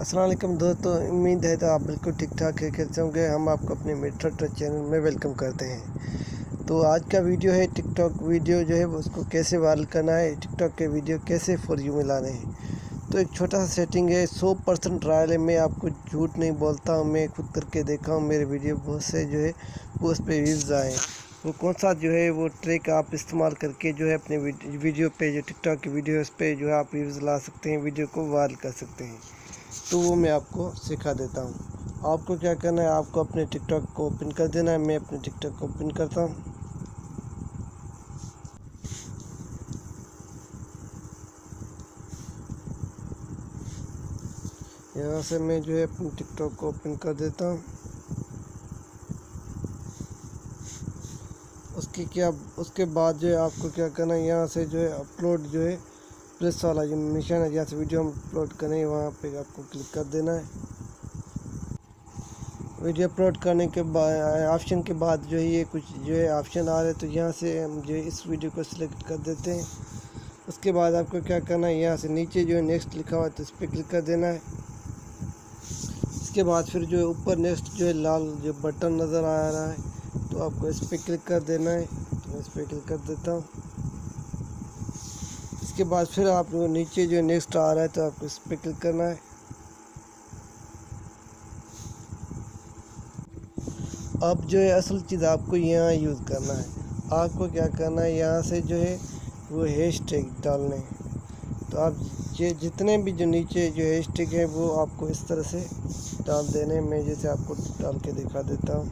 अस्सलाम वालेकुम दोस्तों, उम्मीद है तो आप बिल्कुल ठीक ठाक है। कैसे होंगे। हम आपको अपने मेट्रो ट्रक चैनल में वेलकम करते हैं। तो आज का वीडियो है टिकटॉक वीडियो जो है उसको कैसे वायरल करना है, टिकटॉक के वीडियो कैसे फॉर यू में लाने हैं। तो एक छोटा सा सेटिंग है, 100% ट्रायल है। मैं आपको झूठ नहीं बोलता हूँ, मैं खुद करके देखा हूँ। मेरे वीडियो बहुत से जो है वो उस पर व्यूज़ आए। वो कौन सा जो है वो ट्रिक आप इस्तेमाल करके जो है अपने वीडियो पे, जो टिकटॉक की वीडियो उस पर जो है आप व्यूज़ ला सकते हैं, वीडियो को वायरल कर सकते हैं। तो वो मैं आपको सिखा देता हूँ। आपको क्या करना है, आपको अपने टिकटॉक को ओपन कर देना है। मैं अपने टिकटॉक को ओपन करता हूँ। यहाँ से मैं जो है अपने टिकटॉक को ओपन कर देता हूँ। उसके बाद जो है आपको क्या करना है, यहाँ से जो है अपलोड जो है प्रेस वाला जो निशान है, जहाँ से वीडियो हम अपलोड करें वहाँ पे आपको क्लिक कर देना है। वीडियो अपलोड करने के बाद ऑप्शन के बाद जो है ये कुछ जो है ऑप्शन आ रहे हैं, तो यहाँ से हम जो है इस वीडियो को सिलेक्ट कर देते हैं। उसके बाद आपको क्या करना है, यहाँ से नीचे जो है नेक्स्ट लिखा हुआ है तो इस पर क्लिक कर देना है। इसके बाद फिर जो है ऊपर नेक्स्ट जो है लाल जो बटन नज़र आ रहा है, तो आपको इस पर क्लिक कर देना है। तो मैं इस पर क्लिक कर देता हूँ। इसके बाद फिर आप नीचे जो नेक्स्ट आ रहा है तो आपको इस पर क्लिक करना है। अब जो है असल चीज़ आपको यहाँ यूज़ करना है। आपको क्या करना है, यहाँ से जो है वो हैशटैग डालने हैं। तो आप जितने भी जो नीचे जो हैशटैग है वो आपको इस तरह से डाल देने। मैं जैसे आपको डाल के दिखा देता हूँ।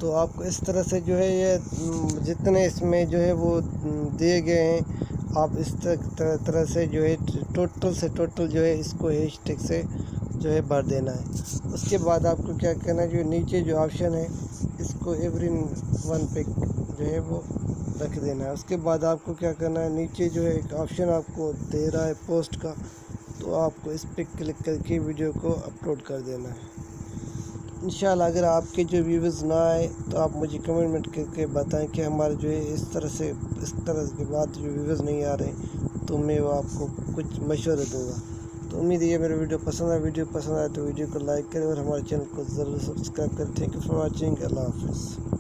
तो आपको इस तरह से जो है ये जितने इसमें जो है वो दिए गए हैं, आप इस तरह से जो है टोटल जो है इसको हैशटैग से जो है भर देना है। उसके बाद आपको क्या करना है, जो नीचे जो ऑप्शन है इसको एवरीवन पे जो है वो रख देना है। उसके बाद आपको क्या करना है, नीचे जो है एक ऑप्शन आपको दे रहा है पोस्ट का, तो आपको इस पर क्लिक करके वीडियो को अपलोड कर देना है। इंशाल्लाह अगर आपके जो व्यूज़ ना आए तो आप मुझे कमेंट करके बताएं कि हमारे जो है इस तरह के बाद जो व्यूज़ नहीं आ रहे, तो मैं वो आपको कुछ मशवरे दूंगा। तो उम्मीद है मेरा वीडियो पसंद आए तो वीडियो को लाइक करें और हमारे चैनल को ज़रूर सब्सक्राइब करें। Thank you for watching. अल्लाह हाफ़िज़।